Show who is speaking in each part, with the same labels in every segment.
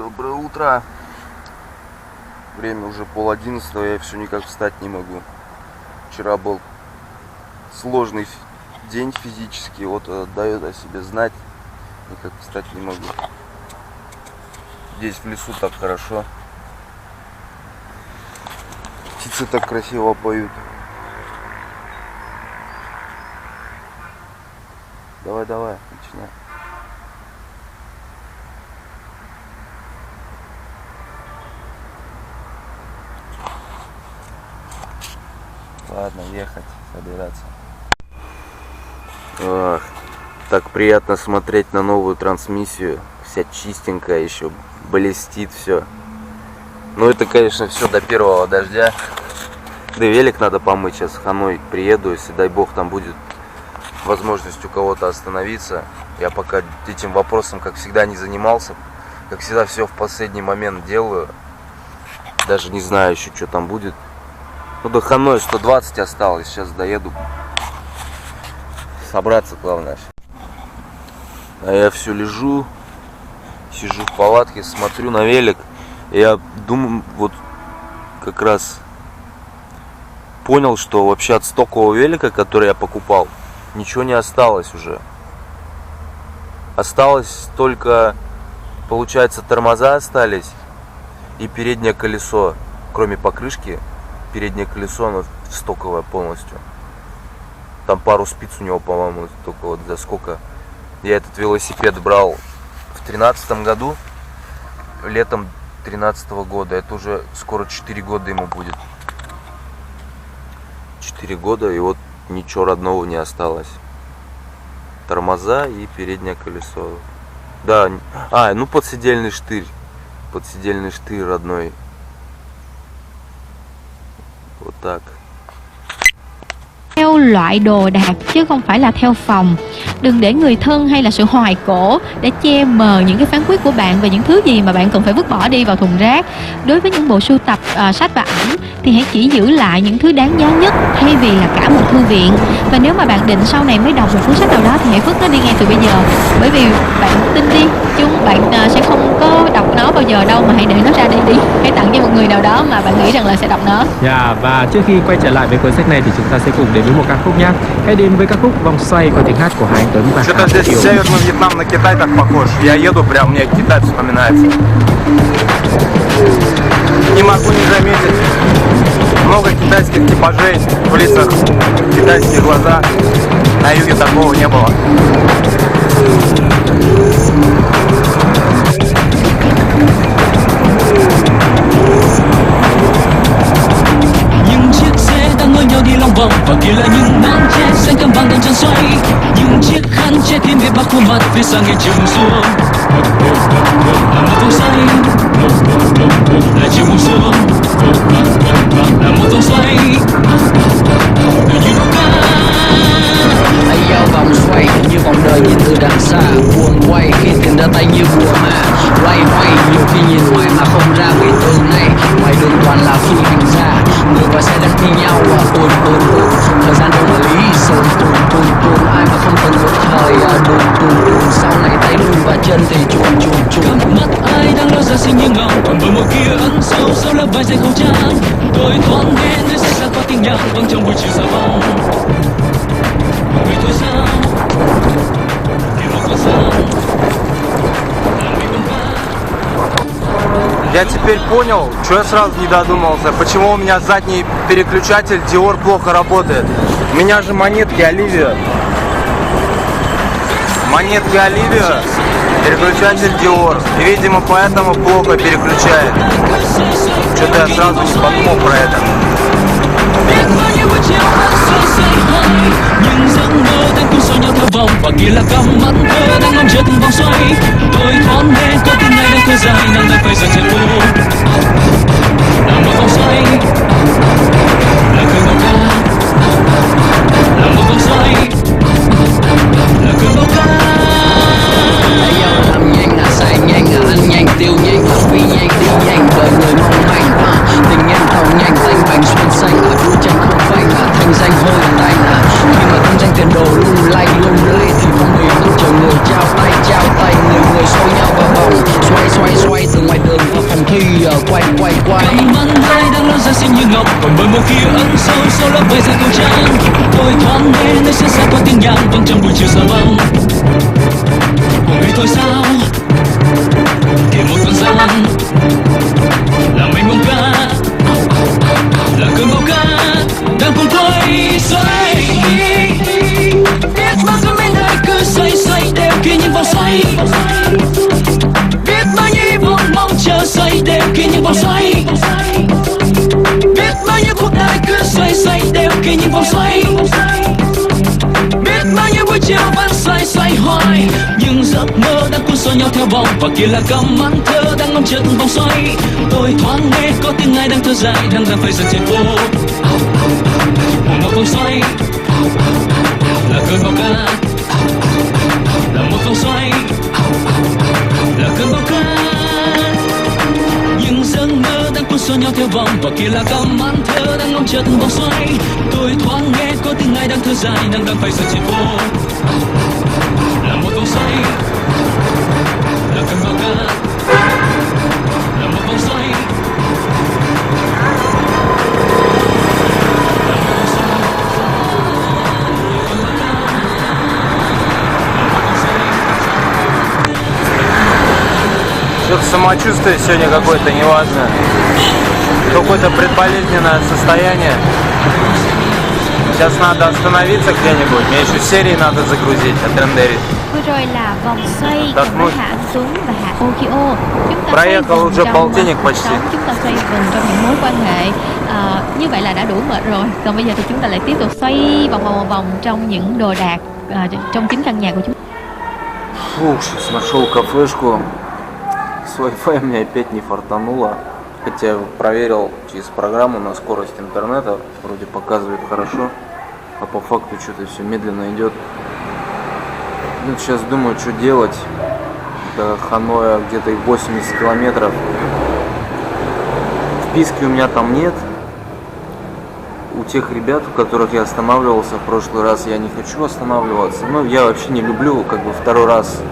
Speaker 1: Доброе утро. Время уже 10:30, я все никак встать не могу. Вчера был сложный день физически, вот дает о себе знать. Никак встать не могу. Здесь в лесу так хорошо. Птицы так красиво поют. Давай, начинай. Ладно, ехать, собираться. Ох, так приятно смотреть на новую трансмиссию. Вся чистенькая еще, блестит все. Ну это, конечно, все до первого дождя. Да и велик надо помыть, сейчас Ханой приеду, если дай бог там будет возможность у кого-то остановиться. Я пока этим вопросом, как всегда, не занимался. Как всегда, все в последний момент делаю. Даже не знаю еще, что там будет. Ну, до Ханой 120 осталось, сейчас доеду. Собраться главное. А я все лежу, сижу в палатке, смотрю на велик. Я думаю, вот как раз понял, что вообще от стокового велика, который я покупал, ничего не осталось уже. Осталось только, получается, тормоза остались и переднее колесо, кроме покрышки. Переднее колесо, оно стоковое полностью. Там пару спиц у него, по-моему, только вот за сколько. Я этот велосипед брал в 2013 году, летом 2013 года. Это уже скоро 4 года ему будет. 4 года, и вот ничего родного не осталось. Тормоза и переднее колесо. Да, ну подседельный штырь. Подседельный штырь родной. Вот так.
Speaker 2: Theo loại đồ đạc chứ không phải là theo phòng. Đừng để người thân hay là sự hoài cổ để che mờ những cái phán quyết của bạn về những thứ gì mà bạn cần phải vứt bỏ đi vào thùng rác. Đối với những bộ sưu tập sách và ảnh thì hãy chỉ giữ lại những thứ đáng giá nhất thay vì là cả một thư viện. Và nếu mà bạn định sau này mới đọc một cuốn sách nào đó thì hãy vứt nó đi ngay từ bây giờ. Bởi vì bạn tin đi, bạn sẽ không có đọc nó bao giờ đâu, mà hãy để nó ra đây đi. Hãy tặng cho một người nào đó mà bạn nghĩ rằng là sẽ đọc nó.
Speaker 3: Và trước khi quay trở lại với cuốn sách này thì chúng ta sẽ cùng đến với một ca khúc nhé. Hãy đến với ca khúc Vòng Xoay có tiếng hát của hai anh Tuấn và
Speaker 1: Что-то здесь Северный Вьетнам на Китай так похож. Я еду, прям мне Китай вспоминается. Не могу не заметить. Много китайских типажей в лицах, китайские глаза. На юге такого не было.
Speaker 4: Những chiếc xe đang nối nhau đi lòng vòng và kia là những màn che xanh cắm vàng đang tràn xoay. Những chiếc khăn che kín biết bao khuôn mặt phía xa nghe chiều xuống. Là một vòng xoay, là chiều buông xuống. Là một vòng xoay, từ như đôi ca.
Speaker 5: Hãy giao vòng xoay như vòng đời nhìn từ đằng xa, cuồng quay khi tìm ra tay như bùa mà loay hoay nhiều khi nhìn ngoài mà không ra vì từ này ngoài đường toàn là phi hình ra, người và xe đang thi nhau ồn thời gian đâu mà lý sơn tuôn ai mà không cần một thời đùn sau này tay lưng và chân thì chuồn
Speaker 4: Cặp mắt ai đang lóe ra xinh như ngọc, còn với một kia ẩn sâu sau lớp vải dày khẩu trang. Tôi thoáng nghe nơi xe xa qua tiếng nhạc vang trong buổi chiều xa vắng. Vậy thôi sao? Thì một con sao?
Speaker 1: Я теперь понял, что я сразу не додумался, почему у меня задний переключатель Dior плохо работает. У меня же монетки Оливия. Монетки Оливия, переключатель Dior. И, видимо, поэтому плохо переключает. Что-то я сразу не подумал про это.
Speaker 4: Nhưng giấc mơ đang cuốn xoay nhau theo vòng và kia là cắm mắt thơ đang ngóng chờ từng vòng xoay. Tôi thoáng nghe có tiếng này đang thơ dài nắng đang quay dần trên phố. Là một vòng xoay, là cơn bão ca. Là một vòng xoay, là cơn bão ca.
Speaker 5: hãy giao làm nhanh say nhanh ăn nhanh tiêu nhanh vì nhanh đi nhanh đời người mong manh tình nhanh thòng nhanh tanh bành xuyên xanh đu chân không phanh thanh danh hơi tanh khi mà thanh danh tiền đồ lung lay thì phong bì mong chờ người trao tay người xô nhau vào vòng xoay từ ngoài
Speaker 4: xoay. Những giấc mơ đang cuốn xô nhau theo vòng, và kia là cơn mắng thơ đang ngâm chân vòng xoay. Tôi thoáng nghe có tiếng ai đang thở dài, đang phải dần trên phố. Một vòng xoay là cơn bão cát, là một vòng xoay là cơn bão cát. Những giấc mơ đang cuốn xô nhau theo vòng, và kia là cơn mắng thơ đang ngâm chân vòng xoay. Tôi thoáng nghe có tiếng ai đang thở dài, đang phải dần trên phố. Là một vòng xoay là cơn bão cát, là một vòng xoay.
Speaker 3: Что-то самочувствие сегодня какое-то неважное. Какое-то предболезненное состояние. Сейчас надо остановиться где-нибудь. Мне еще серии надо загрузить, отрендерить.
Speaker 2: Vừa rồi là vòng xoay
Speaker 3: Đặt
Speaker 2: cùng
Speaker 3: mũi.
Speaker 2: với Hạ Anh Tuấn và Hạ Okio. Chúng ta
Speaker 3: Проехал
Speaker 2: xoay vòng
Speaker 3: уже
Speaker 2: trong
Speaker 3: полтинник
Speaker 2: cuộc
Speaker 3: почти.
Speaker 2: sống, chúng ta xoay vòng trong những mối quan hệ. Như vậy là đã đủ mệt rồi. Còn bây giờ thì chúng ta lại tiếp tục xoay vòng trong những đồ đạc trong chính căn nhà của chúng ta.
Speaker 1: Фух, сейчас нашел кафешку. С Wi-Fi мне опять не фартануло. Хотя я проверил через программу на скорость интернета. Вроде показывает хорошо. А по факту что-то все медленно идет. Ну, сейчас думаю, что делать. До Ханоя где-то 80 километров. Вписки у меня там нет. У тех ребят, у которых я останавливался в прошлый раз, я не хочу останавливаться. Ну, я вообще не люблю как бы второй раз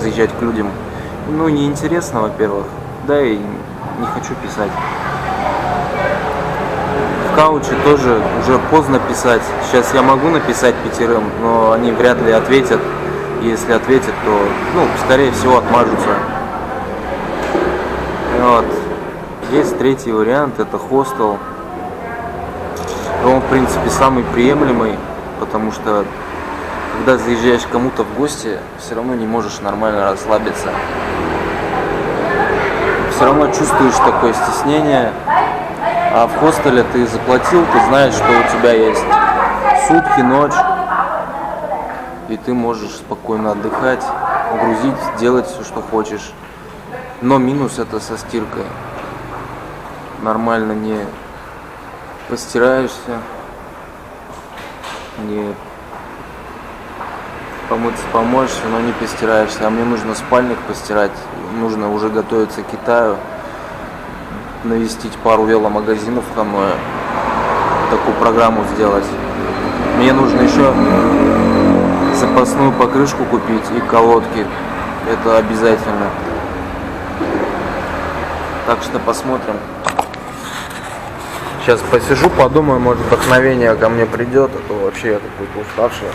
Speaker 1: заезжать к людям. Ну, неинтересно, во-первых. Да и не хочу писать. В Кауче тоже уже поздно писать. Сейчас я могу написать 5, но они вряд ли ответят. Если ответят, то, ну, скорее всего, отмажутся. Вот. Есть третий вариант, это хостел. Он, в принципе, самый приемлемый, потому что, когда заезжаешь к кому-то в гости, все равно не можешь нормально расслабиться. Все равно чувствуешь такое стеснение. А в хостеле ты заплатил, ты знаешь, что у тебя есть сутки, ночь. И ты можешь спокойно отдыхать, грузить, делать все, что хочешь. Но минус это со стиркой. Нормально не постираешься, не помыться помоешься, но не постираешься. А мне нужно спальник постирать, нужно уже готовиться к Китаю, навестить пару веломагазинов в Ханое, такую программу сделать. Мне нужно еще запасную покрышку купить и колодки. Это обязательно. Так что посмотрим. Сейчас посижу, подумаю, может вдохновение ко мне придет, а то вообще я какой-то уставший.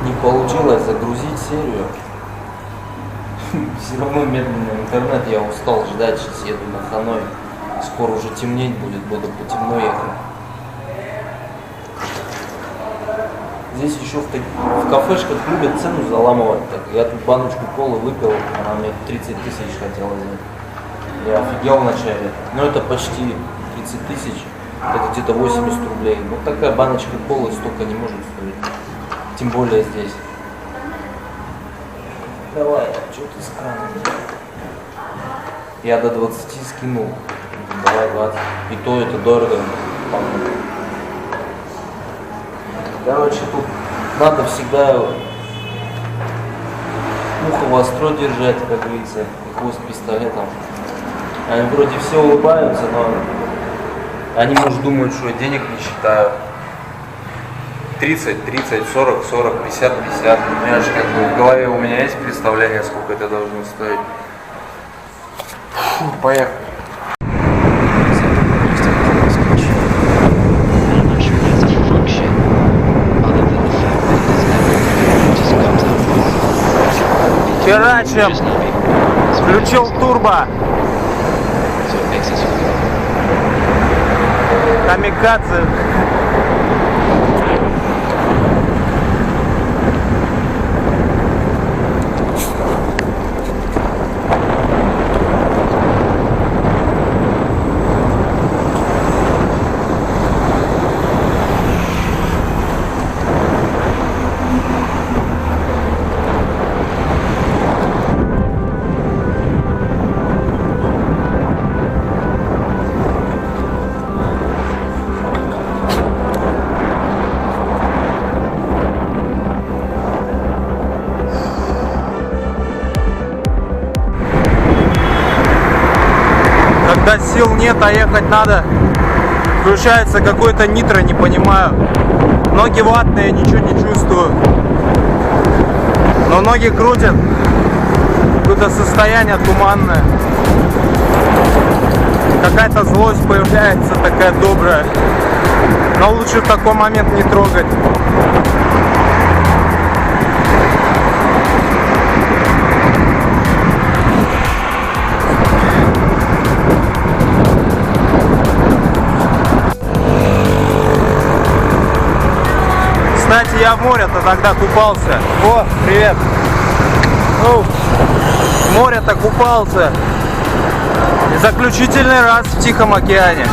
Speaker 1: Не получилось загрузить серию. Все равно медленный интернет, я устал ждать, сейчас еду на Ханой. Скоро уже темнеть будет, буду по темно ехать. Здесь еще в кафешках любят цену заламывать. Так, я тут баночку колы выпил, она мне 30 тысяч хотела взять. Я офигел вначале. Но это почти 30 тысяч, это где-то 80 рублей. Вот такая баночка колы столько не может стоить. Тем более здесь. Давай, что ты с краном? Я до 20 скинул. Давай 20. И то это дорого. Короче, тут надо всегда ухо востро держать, как говорится, и хвост пистолетом. Они вроде все улыбаются, но они, может, думают, что я денег не считаю. 30, 40, 50. Я же как бы в голове у меня есть представление, сколько это должно стоить. Фу, поехали. Херачим! Включил турбо! Камикадзе!
Speaker 6: когда сил нет, а ехать надо, включается какой-то нитро, не понимаю. Ноги ватные, ничего не чувствую. Но ноги крутят. Какое-то состояние туманное. Какая-то злость появляется, такая добрая. Но лучше в такой момент не трогать. Кстати, я в море-то тогда купался. О, привет. О, в море-то купался. Заключительный раз в Тихом океане.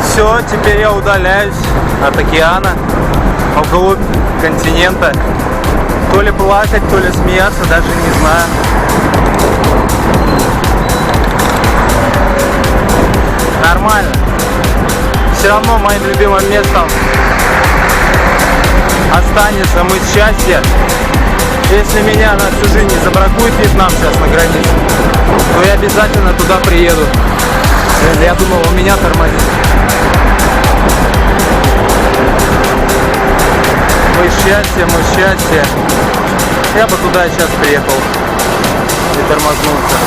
Speaker 6: Все, теперь я удаляюсь от океана, вглубь континента. То ли плакать, то ли смеяться, даже не знаю. Нормально. Все равно моим любимым местом останется мыс Счастья. Если меня на всю жизнь не забракует Вьетнам сейчас на границе, то я обязательно туда приеду. Я думал, у меня тормозит. Мыс Счастья, мыс Счастья. Я бы туда сейчас приехал и тормознулся.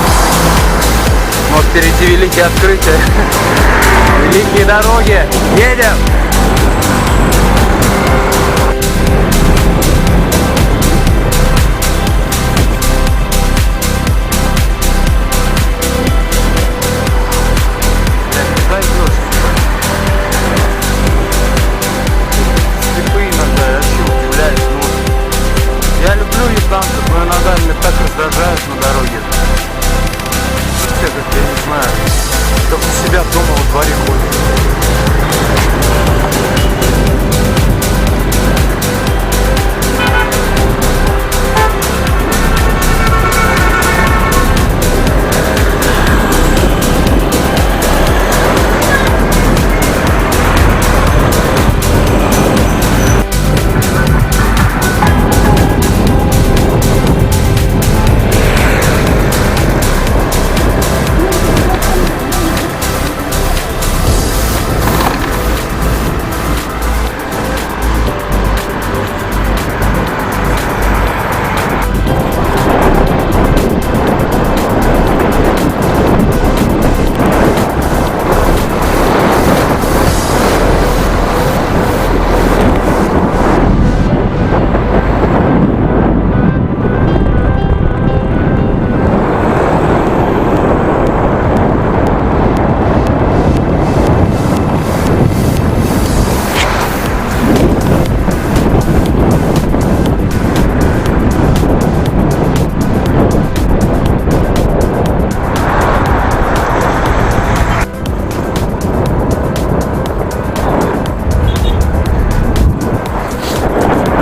Speaker 6: Вот впереди великие открытия. Великие дороги. Едем! Слепые иногда, я вообще удивляюсь. Я люблю японцев, но иногда меня так раздражают на дороге. Все как, я не знаю, как у себя дома во дворе ходят.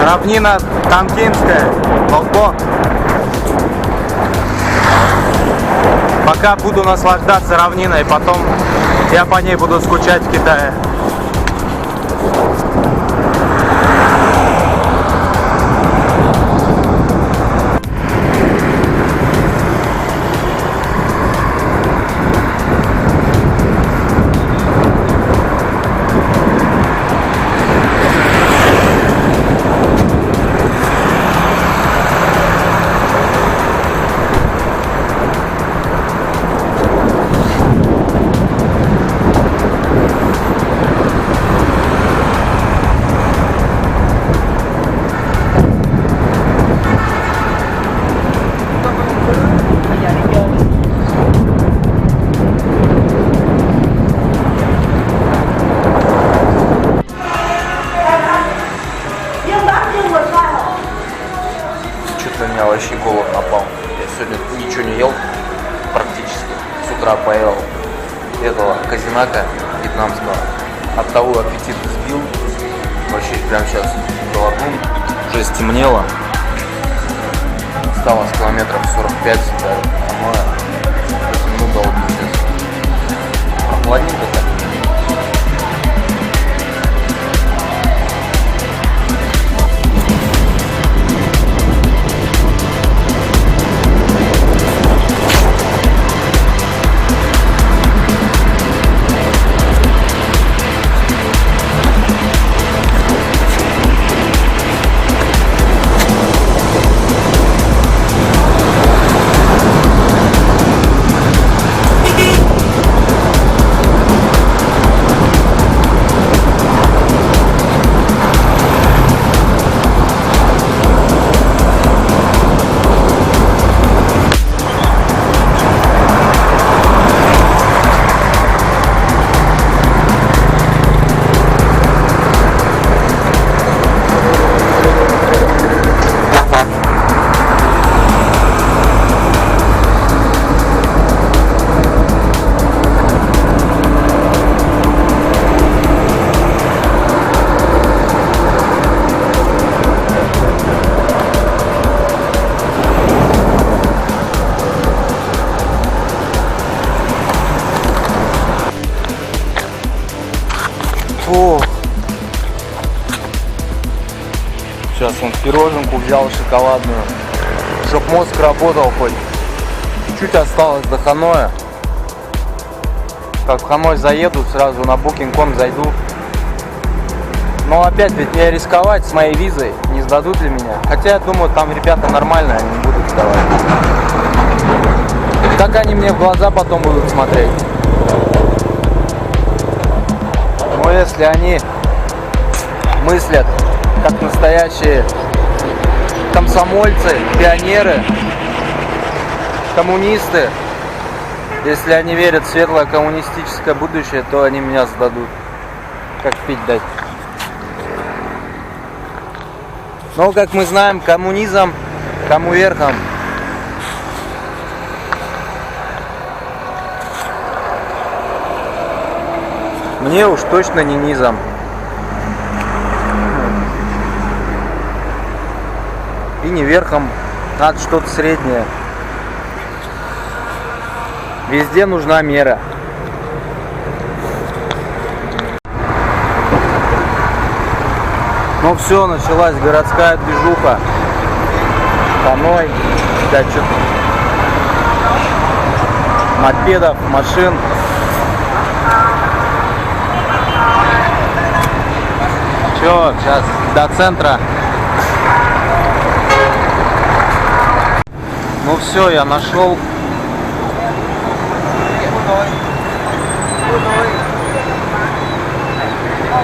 Speaker 6: Равнина Тамкинская, Волко. Пока буду наслаждаться равниной, потом я по ней буду скучать в Китае. Что-то на меня вообще голод напал. Я сегодня ничего не ел практически. С утра поел этого казинака вьетнамского. От того аппетит сбил. Вообще прям сейчас голодный. Уже стемнело. Осталось километров 45 до Ханоя. Ну да, вот пиздец. Прохладненько так. Сейчас он пироженку взял шоколадную, чтоб мозг работал хоть. Чуть осталось до Ханоя. Как в Ханой заеду, сразу на Booking.com зайду. Но опять ведь не рисковать с моей визой, не сдадут ли меня. Хотя я думаю, там ребята нормальные, они не будут сдавать. Как они мне в глаза потом будут смотреть? Но если они мыслят как настоящие комсомольцы, пионеры, коммунисты, если они верят в светлое коммунистическое будущее, то они меня сдадут. Как пить дать. Но, как мы знаем, коммунизм кому верхом. Мне уж точно не низом. И не верхом. Надо что-то среднее. Везде нужна мера. Ну все, началась городская движуха. Ханой. Да, что-то мопедов, машин. Все, сейчас до центра. Ну все, я нашел.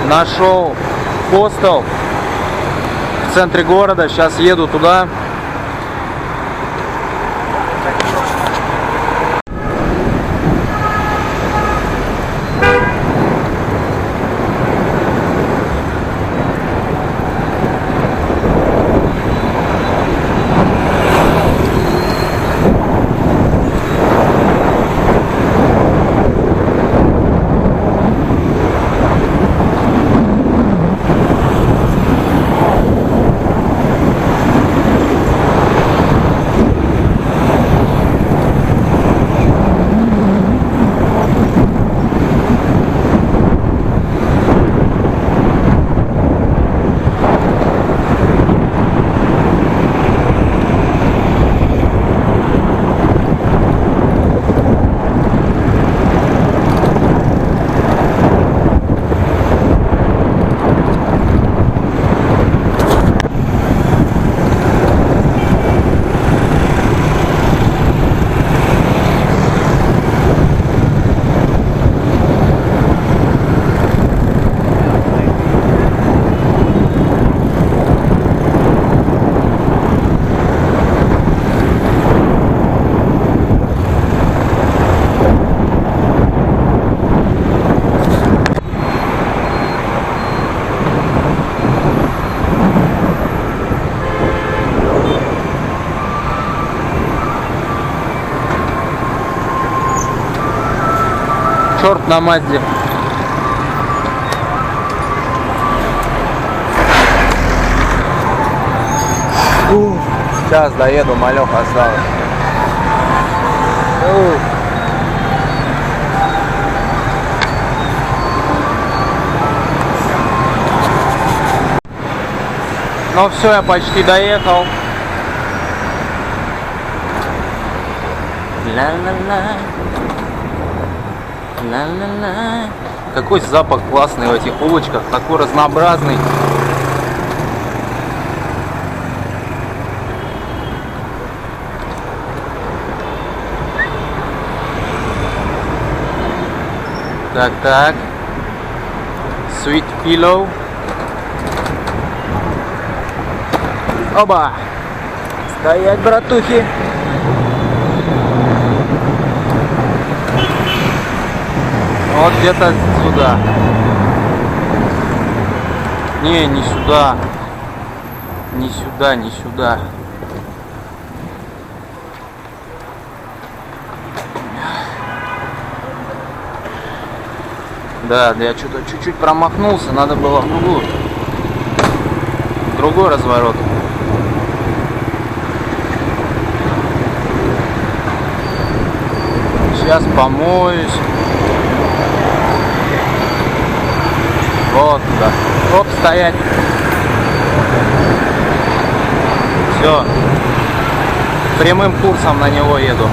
Speaker 6: Нашел хостел в центре города. Сейчас еду туда. Черт на Мазде. Сейчас доеду, малек осталось. Ну все, я почти доехал. Ла-ла-ла. Ла-ла-ла. Какой запах классный в этих улочках, такой разнообразный. Так. Sweet Pillow. Оба! Стоять, братухи! Вот где-то сюда. Не сюда. Не сюда. Да, я что-то чуть-чуть промахнулся, надо было в другой разворот. Сейчас помоюсь. Вот туда. Оп, стоять. Все. Прямым курсом на него еду.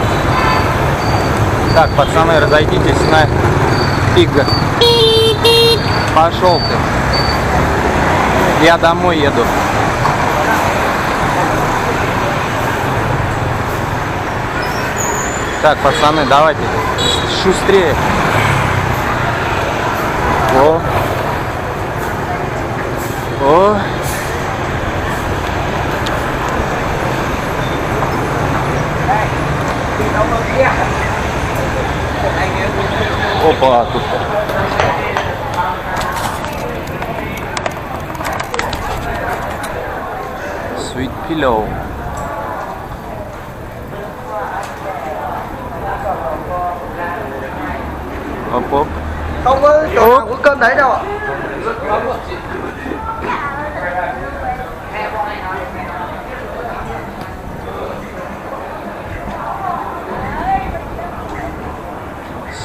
Speaker 6: Так, пацаны, разойдитесь на пик. Пошел ты. Я домой еду. Так, пацаны, давайте шустрее. О. О. Опа, тут. Sweet pillow. Oп.
Speaker 7: Không có chỗ nào có cơm đấy đâu ạ.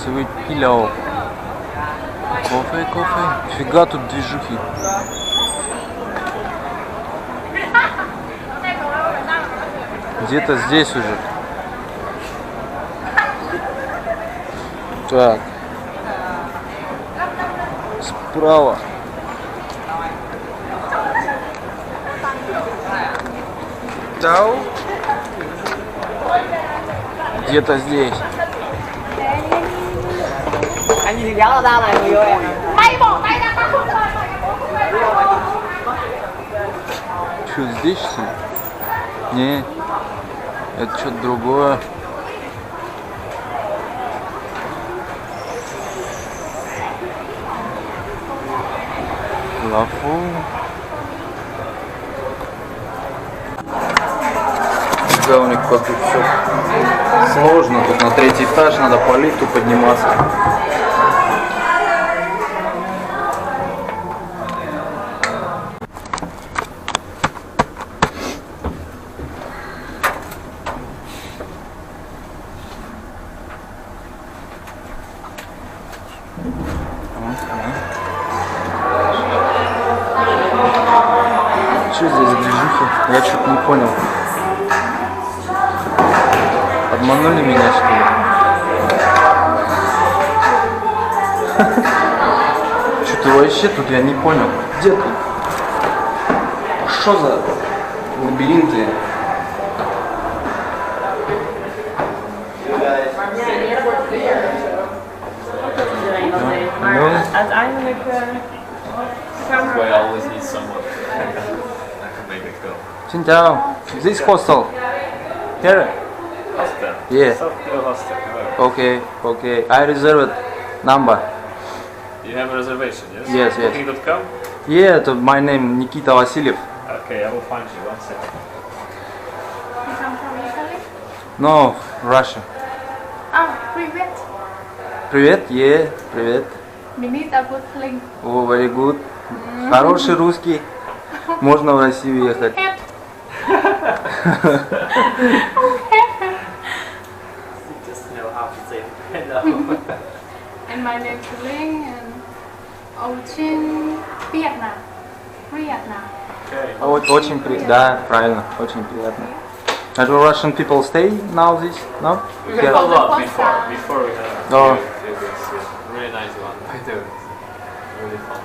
Speaker 6: Sweet pillow. Кофе, кофе. Фига тут движухи. Где-то здесь уже. Так. Справа.
Speaker 7: Đâu?
Speaker 6: Где-то здесь.
Speaker 7: Anh nhìn kéo là tao này người yêu em.
Speaker 6: Что, здесь что ли? Не, это что-то другое. Лафу. Да, у них как тут все сложно. Тут на 3-й этаж надо по лифту подниматься. Что здесь движухи? Я что-то не понял. Обманули меня, что ли? Что-то вообще тут я не понял. Где тут? Что за лабиринты?
Speaker 8: Uiteindelijk gaan we...
Speaker 9: I always need someone that can make it go.
Speaker 6: Синтяо, this hostel. Here?
Speaker 9: Hostel.
Speaker 6: Yeah.
Speaker 9: Software hostel.
Speaker 6: Okay, okay. I reserved number.
Speaker 9: You have a reservation, yes?
Speaker 6: Yes, yes.
Speaker 9: Booking.com?
Speaker 6: Yeah, my name Nikita Vasilyev.
Speaker 9: Okay, I will find you. One second.
Speaker 8: You come from Italy?
Speaker 6: No, Russia.
Speaker 8: Oh, привет.
Speaker 6: Привет, yeah, привет.
Speaker 8: We need a good link.
Speaker 6: О, very good. Хороший русский. Можно в Россию ехать.
Speaker 9: Just know how to say it.
Speaker 8: And my name is Ling and очень приятно. Приятно.
Speaker 9: Okay.
Speaker 6: Очень приятно. Да, правильно, очень приятно. And Russian people stay now this? No?
Speaker 9: We had a lot before we had
Speaker 6: Oh.
Speaker 9: a few weeks, yeah. Really nice one. I do. Really fun.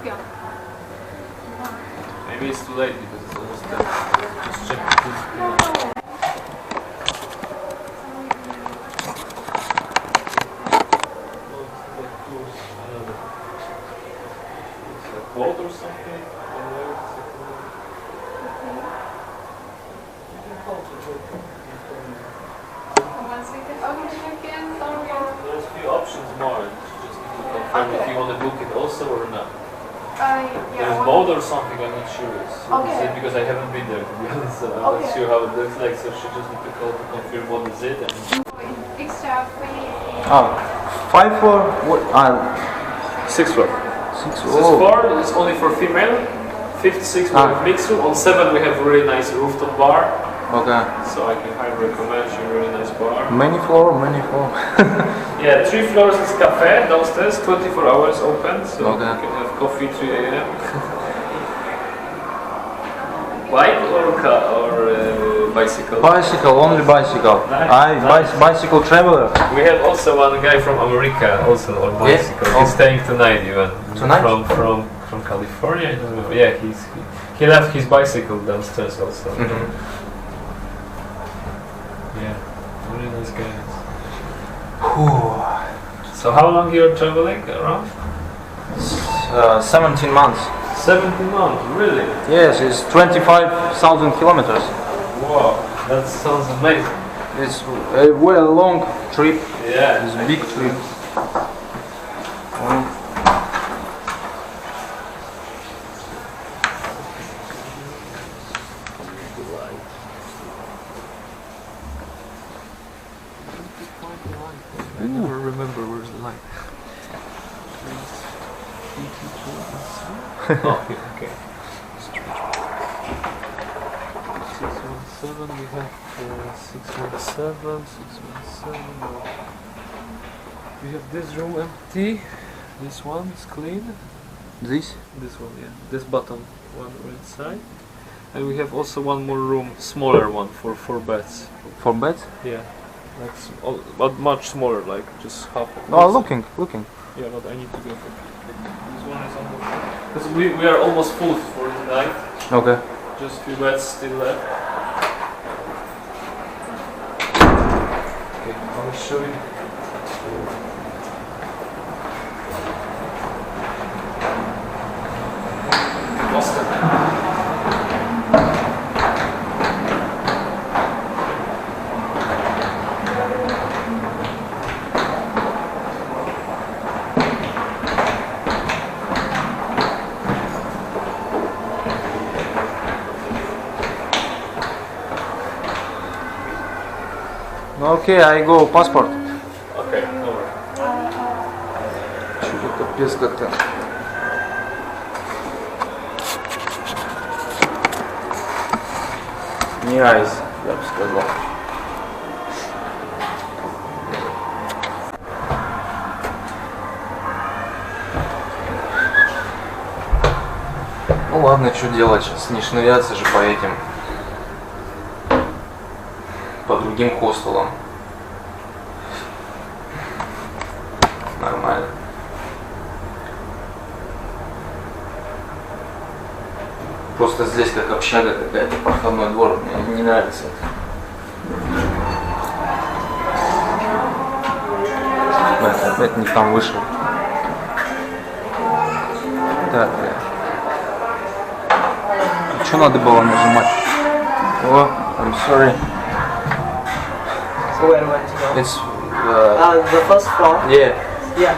Speaker 8: Yeah.
Speaker 9: Maybe it's too late because it's almost done. Just check the food. Quote or something?
Speaker 8: One second. Okay, again. Sorry.
Speaker 9: There's a few options more. You just need to confirm if you want to book it also or not.
Speaker 8: Yeah.
Speaker 9: There's both or something, I'm not sure. It's
Speaker 8: Okay.
Speaker 9: it because I haven't been there to be honest, so I'm not
Speaker 8: Okay.
Speaker 9: sure how it looks like, so she just need to call to confirm what is it and
Speaker 8: Extra free.
Speaker 6: Oh, 5 for what?
Speaker 9: 6 floor.
Speaker 6: 6.
Speaker 9: This
Speaker 6: Oh.
Speaker 9: floor is only for female. 56 we
Speaker 6: Ah.
Speaker 9: have mixed room. On 7 we have really nice rooftop bar.
Speaker 6: Okay.
Speaker 9: So I can highly recommend you. Really nice bar.
Speaker 6: Many floor.
Speaker 9: Yeah, 3 floors is cafe downstairs, 24 hours open, so
Speaker 6: Okay.
Speaker 9: you can have coffee 3 a.m. Bike or car or bicycle?
Speaker 6: Bicycle, only bicycle.
Speaker 9: Nice.
Speaker 6: Bicycle traveler.
Speaker 9: We have also one guy from America, also on bicycle.
Speaker 6: Yeah?
Speaker 9: He's staying tonight even.
Speaker 6: Tonight?
Speaker 9: From California, I don't know. Yeah, he left his bicycle downstairs also. Yeah, really nice guys. So how long you're traveling around?
Speaker 6: 17 months.
Speaker 9: 17 months, really?
Speaker 6: Yes, it's 25,000 kilometers.
Speaker 9: Wow, that sounds amazing.
Speaker 6: It's a very long trip.
Speaker 9: Yeah,
Speaker 6: It's a big trip.
Speaker 9: I never remember where's the line. Oh, here, okay. 617, we have 617. No. We have this room empty. This one is clean.
Speaker 6: This?
Speaker 9: This one, yeah. This bottom one right side. And we have also one more room, smaller one for 4 beds.
Speaker 6: For bed?
Speaker 9: Yeah. That's all, but much smaller, like just half of
Speaker 6: No,
Speaker 9: this.
Speaker 6: looking.
Speaker 9: Yeah, but I need to go for this one is almost because we are almost full for tonight.
Speaker 6: Okay.
Speaker 9: Just few beds still left. Okay, I'll show you. Boston.
Speaker 6: Okay, I go passport.
Speaker 9: Okay, no worries.
Speaker 6: Что-то капец как-то. Не айс, я бы сказал. Ну ладно, что делать сейчас, не шныряться же по этим, по другим хостелам. Нормально. Просто здесь как общага какая-то, проходной двор, мне не нравится это. Опять не там вышел. Так, что надо было нажимать? О, I'm sorry.
Speaker 7: So where do you want to go?
Speaker 6: It's
Speaker 7: The first floor?
Speaker 6: yeah.
Speaker 7: Yeah.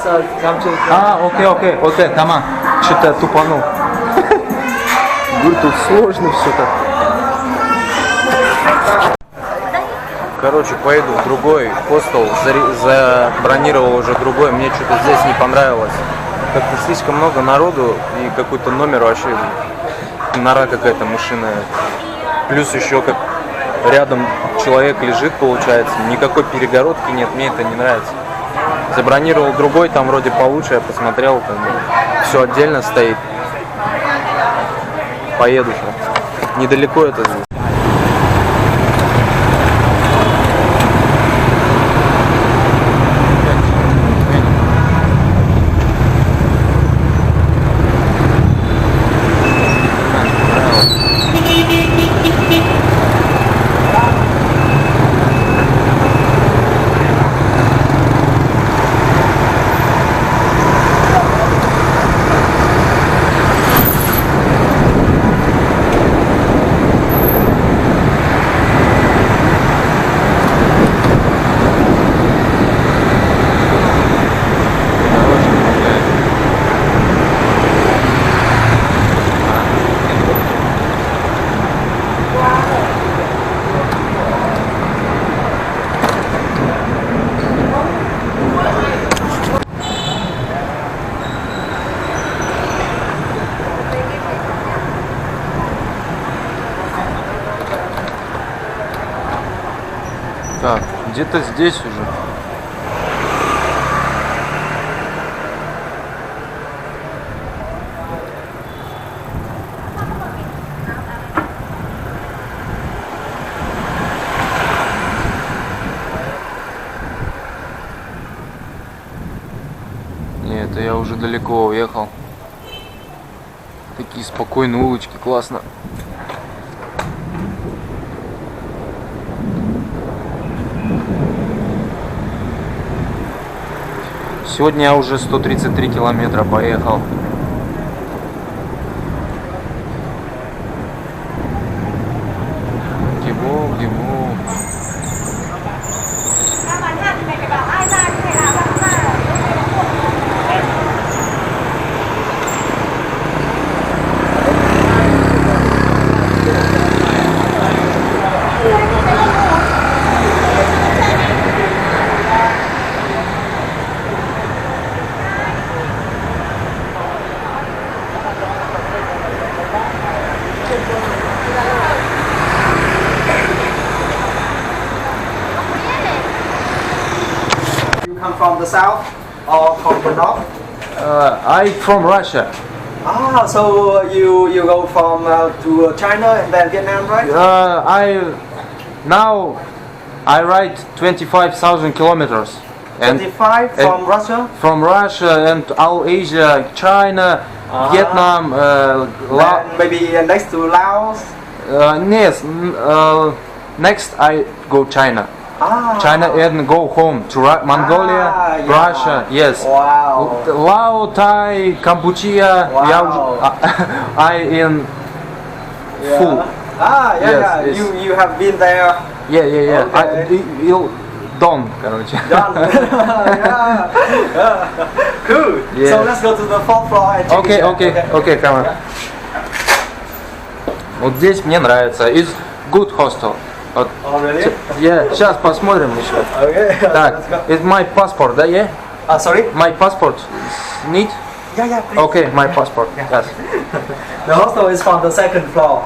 Speaker 7: So come to
Speaker 6: Окей, come on. Что-то я тупанул. Говорю, тут сложно все так. Короче, поеду в другой хостел, забронировал уже другой, мне что-то здесь не понравилось. Как-то слишком много народу и какой-то номер вообще, нора какая-то мышиная. Плюс еще как рядом человек лежит, получается, никакой перегородки нет, мне это не нравится. Забронировал другой, там вроде получше, я посмотрел, там все отдельно стоит. Поеду. Недалеко это здесь. Где-то здесь уже. Нет, это я уже далеко уехал. Такие спокойные улочки, классно. Сегодня я уже 133 километра поехал. Гибо.
Speaker 7: You come from the south or from the north?
Speaker 6: I from Russia.
Speaker 7: Ah, so you go from to China and then Vietnam, right?
Speaker 6: Now I ride 25,000 kilometers. And
Speaker 7: 25 from Russia?
Speaker 6: from Russia and all Asia, China, Vietnam,
Speaker 7: Then maybe next to Laos?
Speaker 6: yes, next I go China.
Speaker 7: Ah.
Speaker 6: China and go home to Mongolia,
Speaker 7: yeah.
Speaker 6: Russia, yes.
Speaker 7: Wow.
Speaker 6: Laos, Thai, Cambodia,
Speaker 7: Wow.
Speaker 6: I in full.
Speaker 7: Ah, yeah,
Speaker 6: Yes,
Speaker 7: yeah.
Speaker 6: yes.
Speaker 7: You have been there.
Speaker 6: Yeah.
Speaker 7: Okay.
Speaker 6: Done, короче.
Speaker 7: Done. yeah. Cool.
Speaker 6: Yeah.
Speaker 7: So let's go to the fourth floor and check it out.
Speaker 6: Okay, come on. Вот здесь мне нравится. It's good hostel. Вот.
Speaker 7: Oh, really?
Speaker 6: Yeah, сейчас посмотрим еще.
Speaker 7: Okay.
Speaker 6: Так,
Speaker 7: Let's go.
Speaker 6: it's my passport, да, yeah?
Speaker 7: Sorry?
Speaker 6: My passport. Need?
Speaker 7: Yeah, please.
Speaker 6: Okay, my passport. Yes.
Speaker 7: The hostel is from the second floor.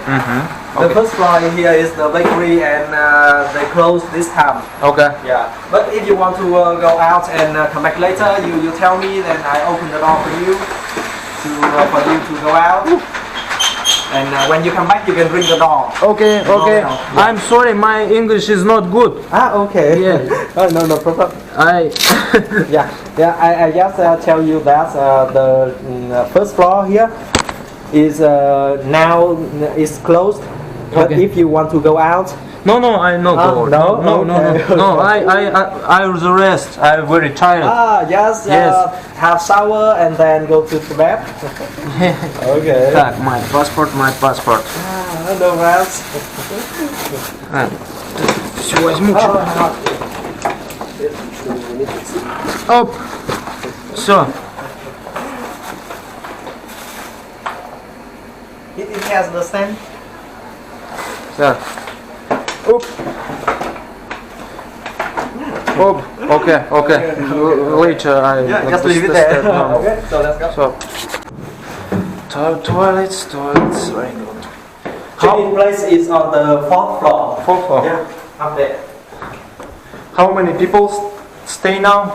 Speaker 7: The
Speaker 6: Okay.
Speaker 7: first floor in here is the bakery and they close this time.
Speaker 6: Okay.
Speaker 7: Yeah. But if you want to go out and come back later, you tell me, then I open the door for you for you to go out. And when you come back, you can ring the door.
Speaker 6: Okay.
Speaker 7: No.
Speaker 6: I'm sorry, my English is not good.
Speaker 7: Ah, okay.
Speaker 6: Yeah.
Speaker 7: Oh, no problem. I just tell you that the first floor here is now is closed. But
Speaker 6: Okay.
Speaker 7: if you want to go out,
Speaker 6: No, I not go.
Speaker 7: no? Okay.
Speaker 6: No. I the rest. I'm very tired.
Speaker 7: Just
Speaker 6: Yes.
Speaker 7: have shower and then go to the bed. Okay.
Speaker 6: Так, my passport.
Speaker 7: No rest.
Speaker 6: Все возьму. Оп. Все.
Speaker 7: It has the stand.
Speaker 6: Так. Оп. Okay. Later I.
Speaker 7: Just leave it there.
Speaker 6: No.
Speaker 7: Okay, so let's go.
Speaker 6: So. Toilets. Very good.
Speaker 7: Check-in place is on the fourth floor.
Speaker 6: Fourth floor.
Speaker 7: Yeah, up there.
Speaker 6: How many people stay now?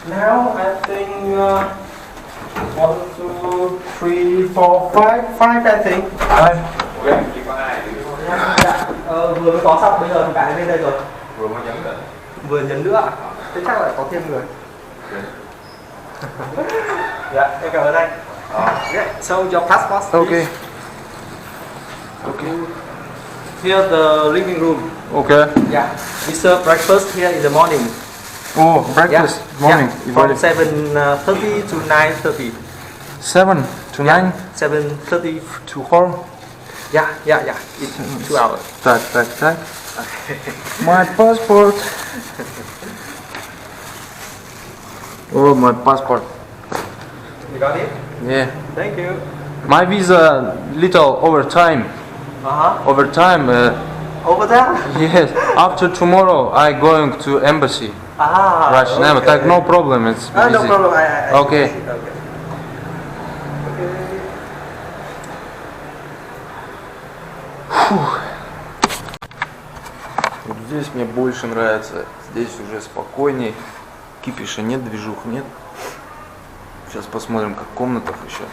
Speaker 7: Now I think 1, 2, 3, 4, 5 I think. Vừa mới có xong, bây giờ thì bạn lên đây rồi. Vừa nhấn nữa. Thế chắc là có thêm người. Dạ, em cảm ơn anh. Yeah, so your passport.
Speaker 6: Okay.
Speaker 7: Here the living room.
Speaker 6: Okay.
Speaker 7: Yeah, we serve breakfast here in the morning.
Speaker 6: Oh, breakfast morning.
Speaker 7: Yeah, from 7:30 to 9:30.
Speaker 6: 7 to 9
Speaker 7: 7:30
Speaker 6: to 4.
Speaker 7: Yeah. It's 2 hours.
Speaker 6: Так. My passport. Oh, my passport.
Speaker 7: You got it?
Speaker 6: Yeah.
Speaker 7: Thank you.
Speaker 6: My visa little over time. Over time.
Speaker 7: Over there?
Speaker 6: Yes. After tomorrow, I going to embassy. Russian embassy. Так, no problem. It's
Speaker 7: No
Speaker 6: easy.
Speaker 7: problem. I
Speaker 6: Okay. Вот Здесь мне больше нравится. Здесь уже спокойней. Кипиша нет, движух нет. Сейчас посмотрим, как в комнатах еще.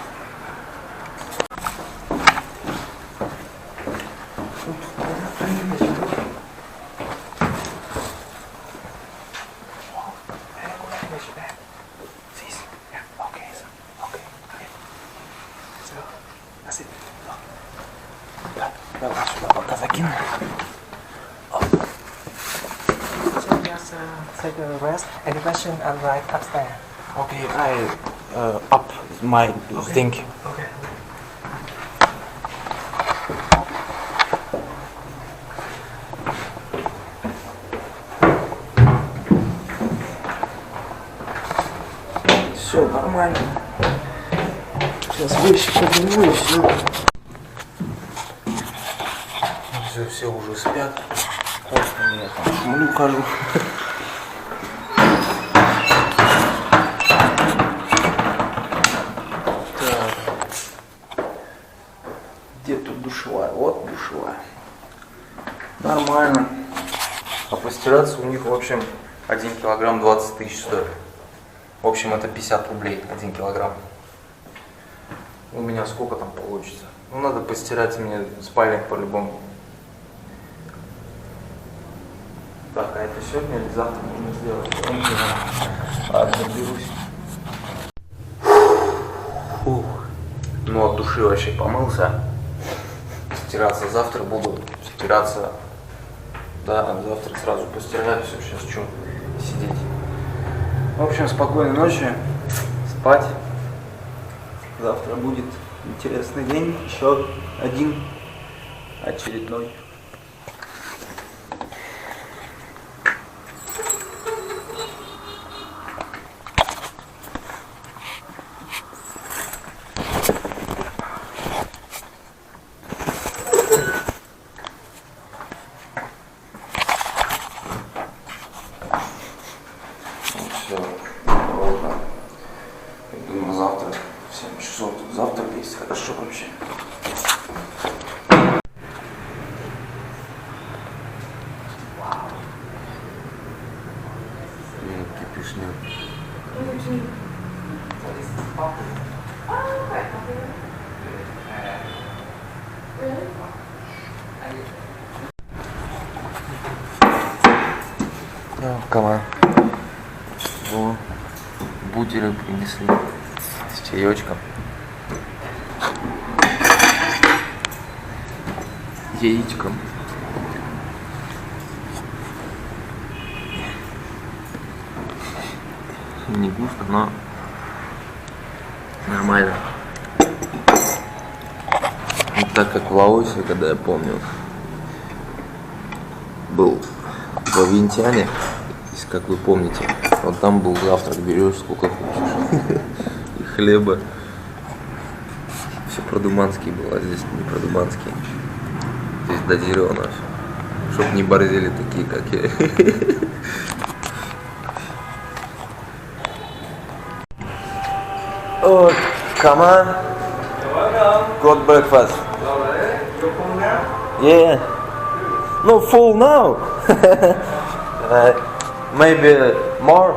Speaker 7: Давай сюда пока закину. So just take a rest. Any question? I'll write upstairs. Okay, I up my thing. Okay. Все нормально. Сейчас вещи подниму и все. Все уже спят. Просто я там шумлю хожу. Так. Где тут душевая? Вот душевая. Нормально. А постираться у них, в общем, 1 килограмм 20 тысяч стоит. В общем, это 50 рублей 1 килограмм. У меня сколько там получится? Ну, надо постирать мне спальник по-любому. Так, а это сегодня или завтра нужно сделать? Ладно, берусь. Фух. Ну, от души вообще помылся. Стираться завтра буду. Стираться. Да, завтра сразу постираю. Все, сейчас что сидеть. В общем, спокойной ночи. Спать. Завтра будет интересный день. Еще один очередной. Все, ровно. Я думаю, завтра в 7 часов тут завтра есть. Хорошо вообще. Кипиш нет. Команда. О, бутеры принесли с чаечком. Яичком. Не густо, но нормально. Не так как в Лаосе, когда я помню, был во Винтиане, как вы помните, вот там был завтрак, берешь сколько хочешь, и хлеба. Все продуманский было, а здесь не продуманский. Здесь дозировано все, чтоб не борзели такие, как я. Oh, come on. Got breakfast. Yeah. No, full now. Maybe more.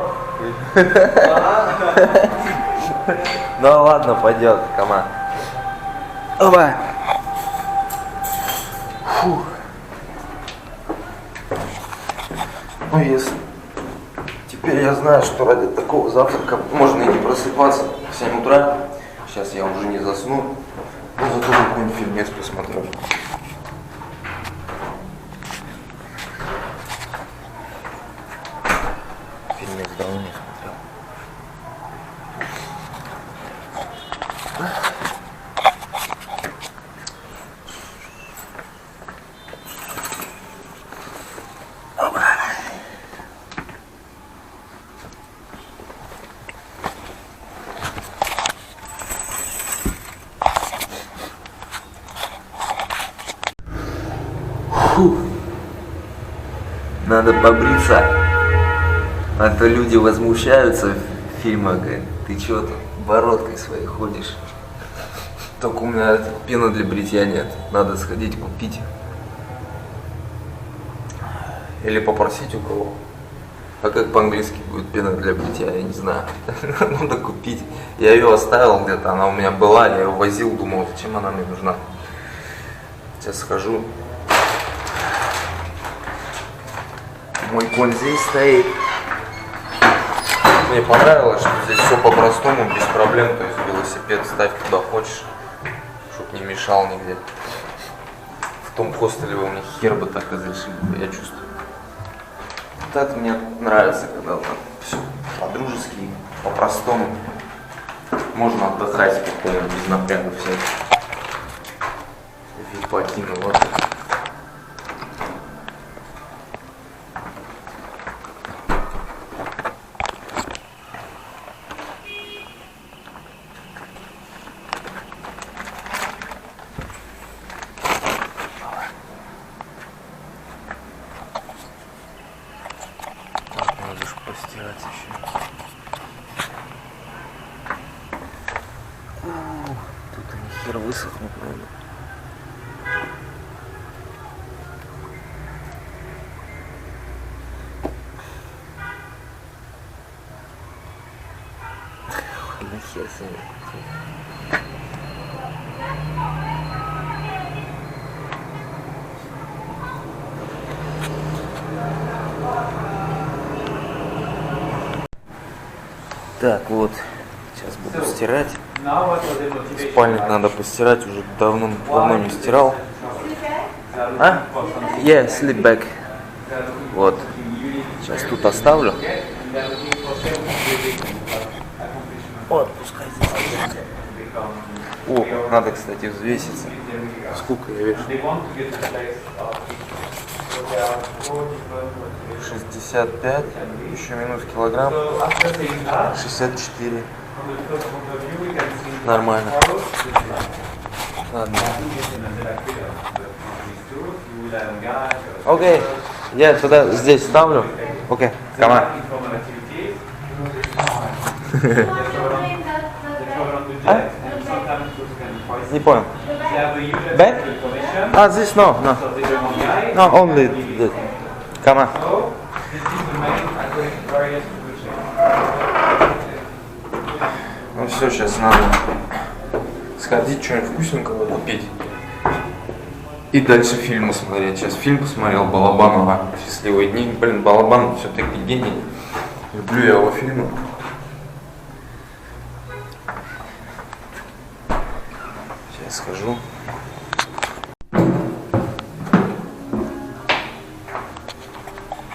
Speaker 7: Ну ладно, пойдет, команда. Давай. Фух. Ну если теперь я знаю, что ради такого завтрака можно и не просыпаться в 7 утра. Сейчас я уже не засну, но зато какой-нибудь фильмец посмотрю. Фильмец давно не смотрел. Фух. Надо побриться, а то люди возмущаются в фильмах, говорят, ты чё тут бородкой своей ходишь? Только у меня пены для бритья нет, надо сходить купить. Или попросить у кого. А как по-английски будет пена для бритья, я не знаю. Надо купить. Я ее оставил где-то, она у меня была, я ее возил, думал, зачем она мне нужна. Сейчас схожу. Мой конь здесь стоит. Мне понравилось, что здесь все по-простому, без проблем. То есть велосипед ставь куда хочешь, чтоб не мешал нигде. В том хостеле вы мне хер бы так разрешили, я чувствую. Вот это мне нравится, когда вот все по-дружески, по-простому. Можно отдыхать спокойно, без напрягов всяких. Вид покинул, вот. Надо же постирать еще. Тут они хер высохнут, наверное. Нахер с ними. Так, вот, сейчас буду стирать. Спальник надо постирать, уже давно не стирал. А? Yeah, sleep bag. Вот. Сейчас тут оставлю. Вот, пускай здесь лежит. О, надо, кстати, взвеситься. Сколько я вешу? 65, еще минус килограмм, 64. Нормально. Ладно. Окей, я туда, здесь ставлю. Окей, come on. Не понял. Back? Ah, this no. No, only this. Come on. Ну все, сейчас надо сходить, что-нибудь вкусненького купить. И дальше фильмы смотреть. Сейчас фильм посмотрел Балабанова «Счастливые дни». Блин, Балабанов все-таки гений. Люблю я его фильмы. Сейчас схожу.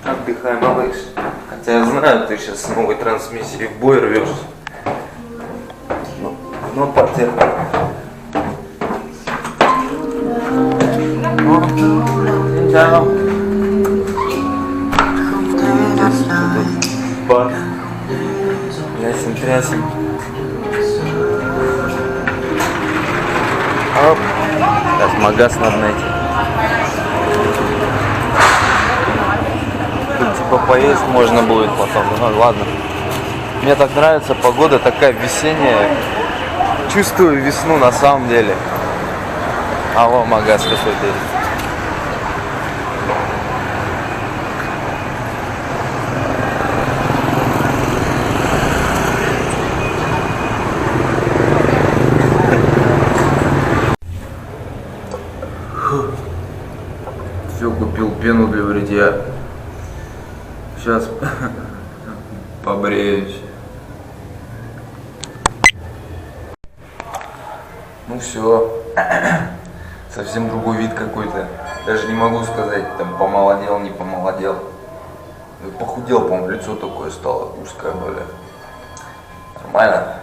Speaker 7: Отдыхай, малыш. Хотя я знаю, ты сейчас с новой трансмиссией в бой рвешься. Но потерпи. Бар. Ясен-трясен. Оп. Сейчас магаз надо найти. Тут типа поесть можно будет потом. Ну ладно. Мне так нравится, погода такая весенняя. Чувствую весну на самом деле. А вот магаз какой-то есть. Все, купил пену для бритья. Сейчас побреюсь. Ну все. Совсем другой вид какой-то. Даже не могу сказать, там помолодел, не помолодел. Похудел, по-моему, лицо такое стало узкое более. Нормально.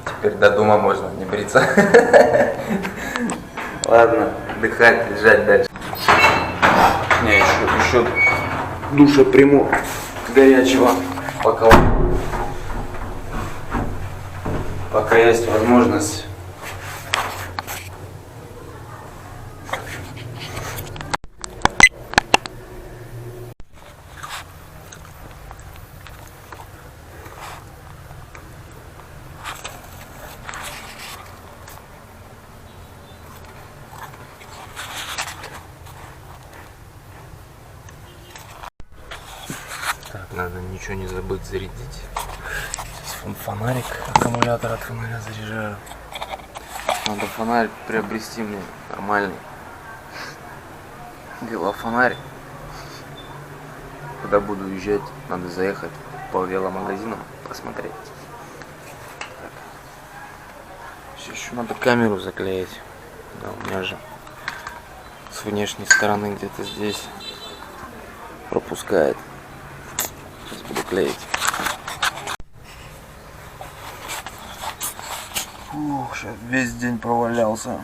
Speaker 7: Теперь до дома можно не бриться. Ладно, отдыхать, лежать дальше. Не, еще душа приму горячего, пока есть возможность. ничего не забыть зарядить. Сейчас фонарик, аккумулятор от фонаря заряжаю. Надо фонарь приобрести мне нормальный. Велофонарь. Когда буду уезжать, надо заехать по веломагазинам посмотреть. Так. Еще надо камеру заклеить. Да, у меня же с внешней стороны где-то здесь пропускает. Сейчас буду клеить. Фух, сейчас весь день провалялся.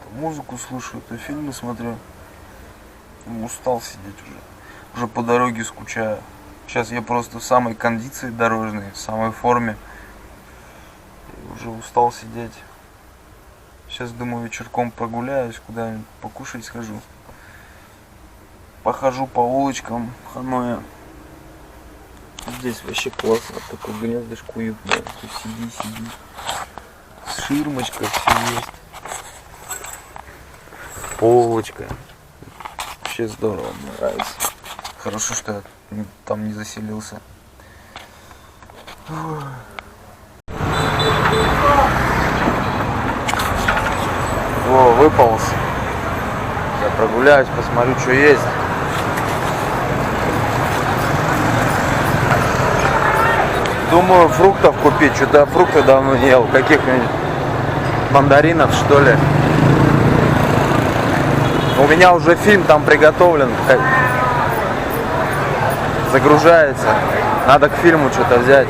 Speaker 7: То музыку слушаю, то фильмы смотрю. Устал сидеть уже. Уже по дороге скучаю. Сейчас я просто в самой кондиции дорожной, в самой форме. И уже устал сидеть. Сейчас думаю, вечерком прогуляюсь, куда-нибудь покушать схожу. Похожу по улочкам Ханоя. Здесь вообще классно, такое гнездышко уютное. Тут сиди. С ширмочкой все есть. Полочка. Вообще здорово, мне нравится. Хорошо, что я там не заселился. О, выполз. Я прогуляюсь, посмотрю, что есть. Думаю, фруктов купить. Что-то я фрукты давно не ел. Каких-нибудь мандаринов, что ли. У меня уже фильм там приготовлен. Загружается. Надо к фильму что-то взять.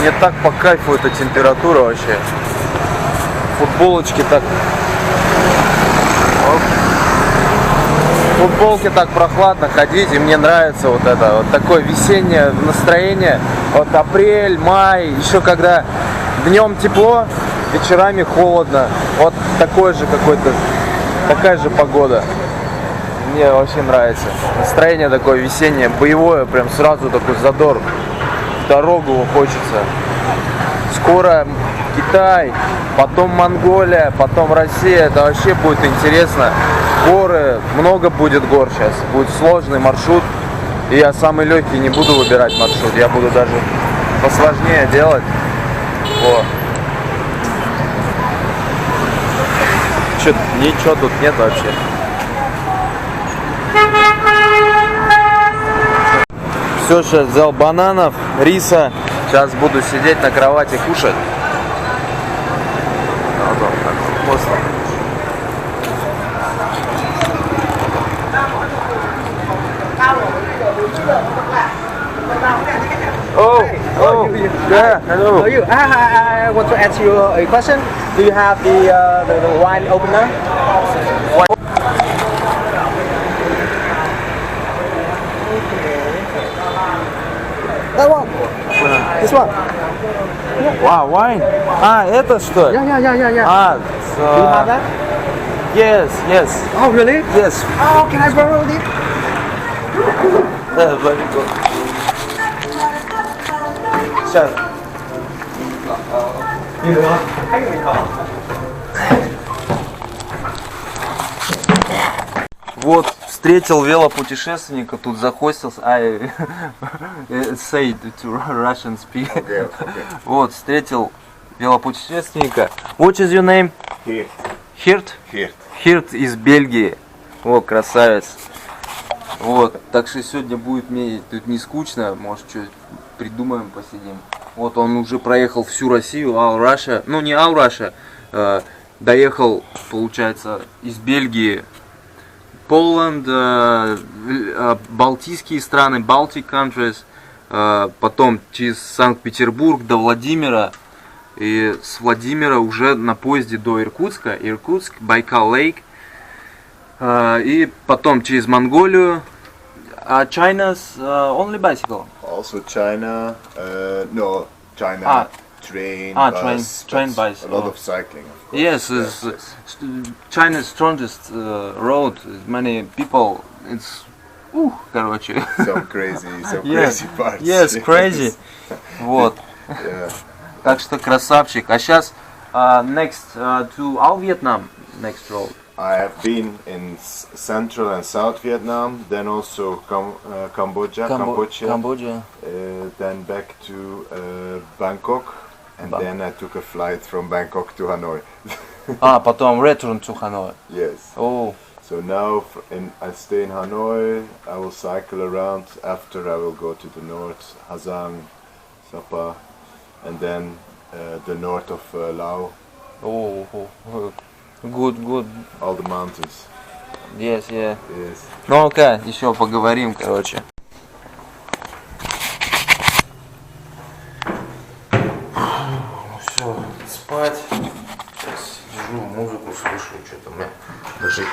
Speaker 7: Мне так по кайфу эта температура вообще. Футболочки так. В футболке так прохладно ходить, и мне нравится вот это, вот такое весеннее настроение. Вот апрель, май, еще когда днем тепло, вечерами холодно. Вот такое же какой-то, такая же погода. Мне вообще нравится. Настроение такое весеннее, боевое, прям сразу такой задор. В дорогу хочется. Скоро Китай, потом Монголия, потом Россия. Это вообще будет интересно. Горы, много будет гор сейчас. Будет сложный маршрут. И я самый легкий не буду выбирать маршрут. Я буду даже посложнее делать. Вот. Ничего тут нет вообще. Все, сейчас взял бананов, риса. Сейчас буду сидеть на кровати кушать. Вот он, так вкусно. Oh, yeah, hello.
Speaker 10: How are you? I want to ask you a question. Do you have the wine opener? That one. This one.
Speaker 7: Wow, wine. А, это что?
Speaker 10: Yeah.
Speaker 7: А,
Speaker 10: Do you have that?
Speaker 7: yes.
Speaker 10: Oh, really?
Speaker 7: Yes.
Speaker 10: Oh, can I borrow it?
Speaker 7: Very good. Сейчас. Вот, встретил велопутешественника, тут захостился. I say to Russian speak. Okay. Вот, встретил велопутешественника. What is your name? Hirt. Hirt из Бельгии. О, красавец. Вот, так что сегодня будет мне тут не скучно, может что придумаем, посидим. Вот он уже проехал всю Россию, All Russia, ну не All Russia, доехал, получается, из Бельгии, Poland, Балтийские страны, Baltic countries, потом через Санкт-Петербург до Владимира, и с Владимира уже на поезде до Иркутска, Иркутск, Байкал-Лейк, и потом через Монголию. China's only bicycle.
Speaker 11: Also China, no, China train, bus,
Speaker 7: train bus.
Speaker 11: A lot of cycling. Of course.
Speaker 7: Yes, it's China's strongest road. Many people. It's короче.
Speaker 11: Some crazy parts.
Speaker 7: Yes, crazy. Вот.
Speaker 11: Yeah.
Speaker 7: Так что красавчик. А сейчас
Speaker 3: Next to our Vietnam, next road.
Speaker 11: I have been in Central and South Vietnam, then also Cambodia, then back to Bangkok, and then I took a flight from Bangkok to Hanoi.
Speaker 3: Потом return to Hanoi.
Speaker 11: Yes.
Speaker 3: Oh.
Speaker 11: So now I stay in Hanoi, I will cycle around, after I will go to the north, Ha Giang, Sapa, and then the north of Laos.
Speaker 3: Oh, good.
Speaker 11: All the mountains.
Speaker 3: Yes.
Speaker 11: Yes.
Speaker 3: Ну окей, еще поговорим, короче.
Speaker 1: Все, спать. Сейчас сижу, музыку слушаю, что-то у меня даже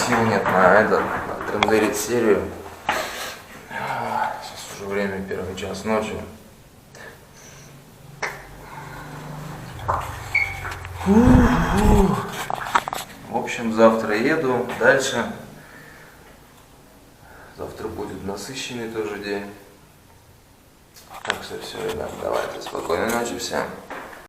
Speaker 1: сил нет на трендерить серию. Сейчас уже время 1 час ночи. В общем, завтра еду дальше. Завтра будет насыщенный тоже день. Так что все, ребят, давайте спокойной ночи всем.